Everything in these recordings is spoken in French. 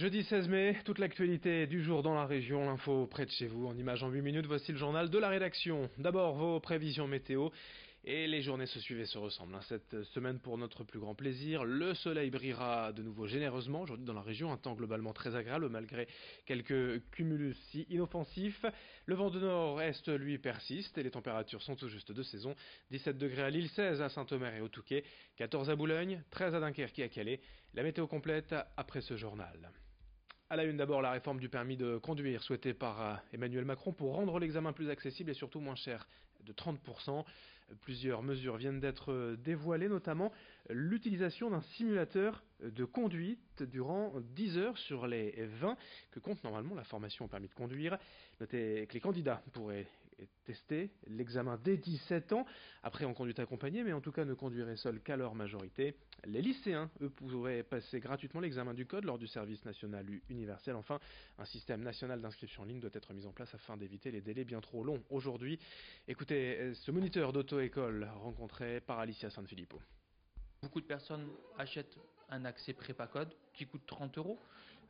Jeudi 16 mai, toute l'actualité du jour dans la région, l'info près de chez vous. En images en 8 minutes, voici le journal de la rédaction. D'abord, vos prévisions météo. Et les journées se suivent et se ressemblent. Cette semaine, pour notre plus grand plaisir, le soleil brillera de nouveau généreusement aujourd'hui dans la région. Un temps globalement très agréable malgré quelques cumulus inoffensifs. Le vent de nord-est, lui, persiste et les températures sont tout juste de saison. 17 degrés à Lille, 16 à Saint-Omer et au Touquet, 14 à Boulogne, 13 à Dunkerque et à Calais. La météo complète après ce journal. À la une d'abord, la réforme du permis de conduire souhaitée par Emmanuel Macron pour rendre l'examen plus accessible et surtout moins cher de 30%. Plusieurs mesures viennent d'être dévoilées, notamment l'utilisation d'un simulateur de conduite durant 10 heures sur les 20 que compte normalement la formation au permis de conduire. Notez que les candidats pourraient tester l'examen dès 17 ans, après en conduite accompagnée, mais en tout cas ne conduiraient seuls qu'à leur majorité. Les lycéens, eux, pourraient passer gratuitement l'examen du code lors du service national universel. Enfin, un système national d'inscription en ligne doit être mis en place afin d'éviter les délais bien trop longs aujourd'hui. Écoutez, ce moniteur d'auto-école rencontré par Alicia Sanfilippo. Beaucoup de personnes achètent un accès prépa code qui coûte 30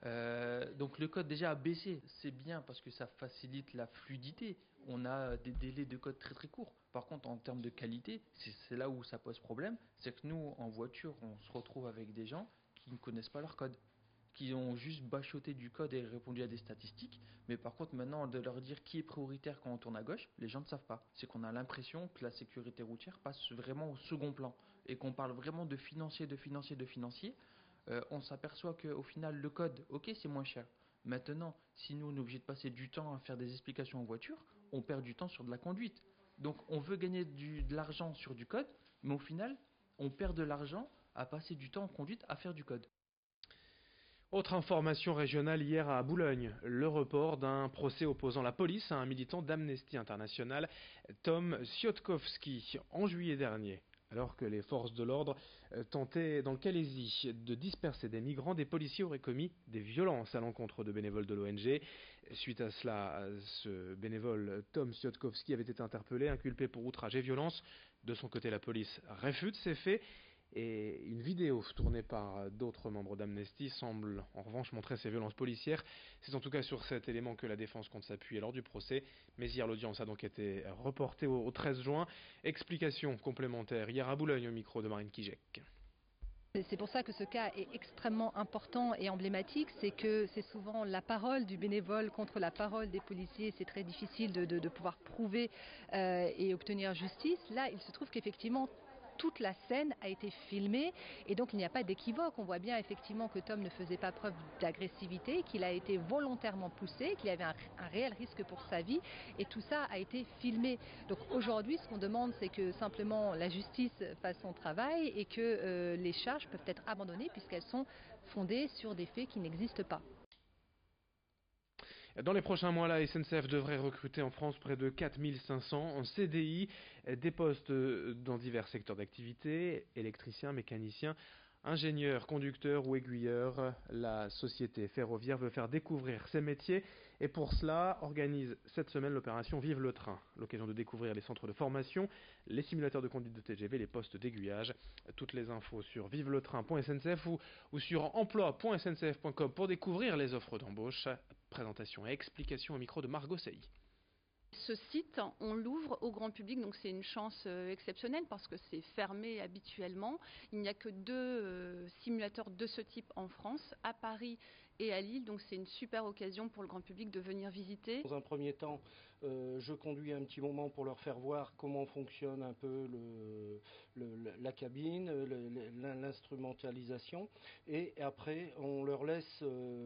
€. Donc le code déjà a baissé, c'est bien parce que ça facilite la fluidité. On a des délais de code très très courts. Par contre, en termes de qualité, c'est là où ça pose problème. C'est que nous, en voiture, on se retrouve avec des gens qui ne connaissent pas leur code, qui ont juste bachoté du code et répondu à des statistiques. Mais par contre, maintenant, de leur dire qui est prioritaire quand on tourne à gauche, les gens ne savent pas. C'est qu'on a l'impression que la sécurité routière passe vraiment au second plan et qu'on parle vraiment de financier. On s'aperçoit qu'au final, le code, ok, c'est moins cher. Maintenant, si nous, on est obligé de passer du temps à faire des explications en voiture, on perd du temps sur de la conduite. Donc, on veut gagner de l'argent sur du code, mais au final, on perd de l'argent à passer du temps en conduite à faire du code. Autre information régionale hier à Boulogne, le report d'un procès opposant la police à un militant d'Amnesty International, Tom Siotkowski, en juillet dernier. Alors que les forces de l'ordre tentaient dans le Calaisis de disperser des migrants, des policiers auraient commis des violences à l'encontre de bénévoles de l'ONG. Suite à cela, ce bénévole Tom Siotkowski avait été interpellé, inculpé pour outrage et violence. De son côté, la police réfute ces faits. Et une vidéo tournée par d'autres membres d'Amnesty semble en revanche montrer ces violences policières. C'est en tout cas sur cet élément que la défense compte s'appuyer lors du procès. Mais hier, l'audience a donc été reportée au 13 juin. Explication complémentaire hier à Boulogne au micro de Marine Kijek. C'est pour ça que ce cas est extrêmement important et emblématique, c'est que c'est souvent la parole du bénévole contre la parole des policiers, c'est très difficile de pouvoir prouver et obtenir justice. Là, il se trouve qu'effectivement, toute la scène a été filmée et donc il n'y a pas d'équivoque. On voit bien effectivement que Tom ne faisait pas preuve d'agressivité, qu'il a été volontairement poussé, qu'il y avait un réel risque pour sa vie et tout ça a été filmé. Donc aujourd'hui, ce qu'on demande, c'est que simplement la justice fasse son travail et que les charges peuvent être abandonnées puisqu'elles sont fondées sur des faits qui n'existent pas. Dans les prochains mois, la SNCF devrait recruter en France près de 4500 en CDI, des postes dans divers secteurs d'activité, électriciens, mécaniciens, ingénieurs, conducteurs ou aiguilleurs. La société ferroviaire veut faire découvrir ces métiers et pour cela organise cette semaine l'opération Vive le train. L'occasion de découvrir les centres de formation, les simulateurs de conduite de TGV, les postes d'aiguillage. Toutes les infos sur viveletrain.sncf ou sur emploi.sncf.com pour découvrir les offres d'embauche. Présentation et explication au micro de Margot Sailly. Ce site, on l'ouvre au grand public, donc c'est une chance exceptionnelle parce que c'est fermé habituellement. Il n'y a que 2 simulateurs de ce type en France, à Paris et à Lille, donc c'est une super occasion pour le grand public de venir visiter. Dans un premier temps, je conduis un petit moment pour leur faire voir comment fonctionne un peu la cabine, l'instrumentalisation, et après on leur laisse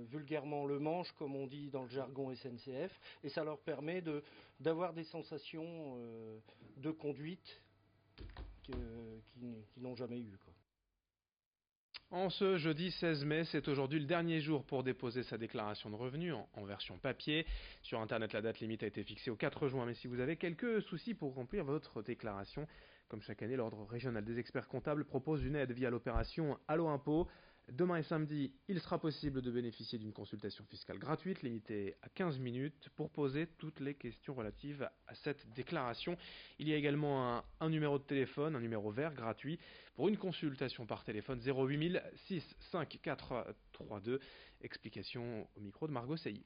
vulgairement le manche, comme on dit dans le jargon SNCF, et ça leur permet d'avoir des sensations de conduite qu'ils n'ont jamais eues, quoi. En ce jeudi 16 mai, c'est aujourd'hui le dernier jour pour déposer sa déclaration de revenus en version papier. Sur Internet, la date limite a été fixée au 4 juin, mais si vous avez quelques soucis pour remplir votre déclaration, comme chaque année, l'Ordre régional des experts comptables propose une aide via l'opération Allo Impôt. Demain et samedi, il sera possible de bénéficier d'une consultation fiscale gratuite, limitée à 15 minutes, pour poser toutes les questions relatives à cette déclaration. Il y a également un numéro de téléphone, un numéro vert gratuit, pour une consultation par téléphone 08 654 3-2. Explication au micro de Margot Seilly.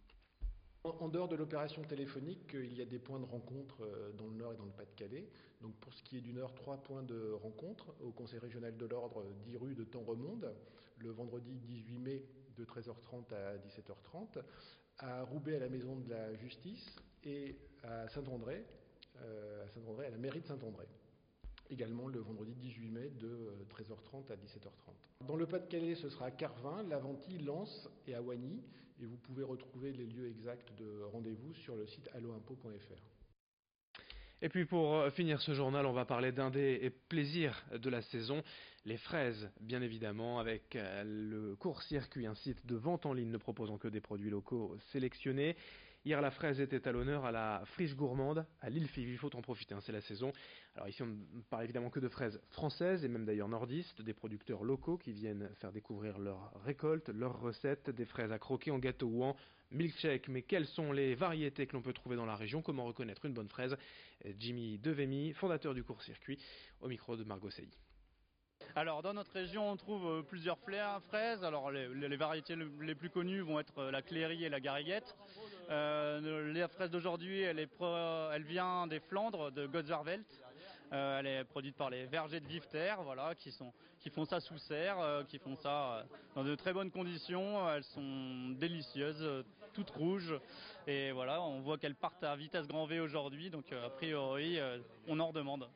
En dehors de l'opération téléphonique, il y a des points de rencontre dans le Nord et dans le Pas-de-Calais. Donc pour ce qui est du Nord, 3 points de rencontre au Conseil régional de l'Ordre, 10 rue de Temps-Remonde, le vendredi 18 mai de 13h30 à 17h30, à Roubaix à la Maison de la Justice et à Saint-André, à la mairie de Saint-André. Également le vendredi 18 mai de 13h30 à 17h30. Dans le Pas-de-Calais, ce sera à Carvin, Laventie, Lens et à Wagny. Et vous pouvez retrouver les lieux exacts de rendez-vous sur le site alloimpôt.fr. Et puis pour finir ce journal, on va parler d'un des plaisirs de la saison, les fraises, bien évidemment, avec le court-circuit, un site de vente en ligne ne proposant que des produits locaux sélectionnés. Hier, la fraise était à l'honneur à la Friche Gourmande, à l'Île-Five. Il faut en profiter, c'est la saison. Alors ici, on ne parle évidemment que de fraises françaises et même d'ailleurs nordistes, des producteurs locaux qui viennent faire découvrir leurs récoltes, leurs recettes, des fraises à croquer en gâteau ou en milkshake. Mais quelles sont les variétés que l'on peut trouver dans la région? Comment reconnaître une bonne fraise? Jimmy Devemy, fondateur du court-circuit, au micro de Margot Seilly. Alors dans notre région on trouve plusieurs fraises. Alors les variétés les plus connues vont être la Cléry et la Gariguette. La fraise d'aujourd'hui elle vient des Flandres, de Gottsvervelt. Elle est produite par les vergers de Vive-Terre, voilà, qui font ça sous serre, qui font ça dans de très bonnes conditions. Elles sont délicieuses, toutes rouges. Et voilà, on voit qu'elles partent à vitesse grand V aujourd'hui, donc a priori on en redemande.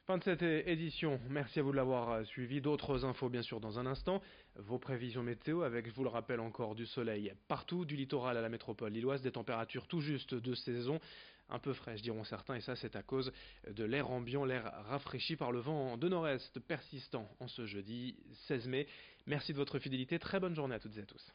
Fin de cette édition, merci à vous de l'avoir suivi. D'autres infos bien sûr dans un instant. Vos prévisions météo avec, je vous le rappelle encore, du soleil partout, du littoral à la métropole lilloise, des températures tout juste de saison, un peu fraîches diront certains, et ça c'est à cause de l'air ambiant, l'air rafraîchi par le vent de nord-est persistant en ce jeudi 16 mai. Merci de votre fidélité, très bonne journée à toutes et à tous.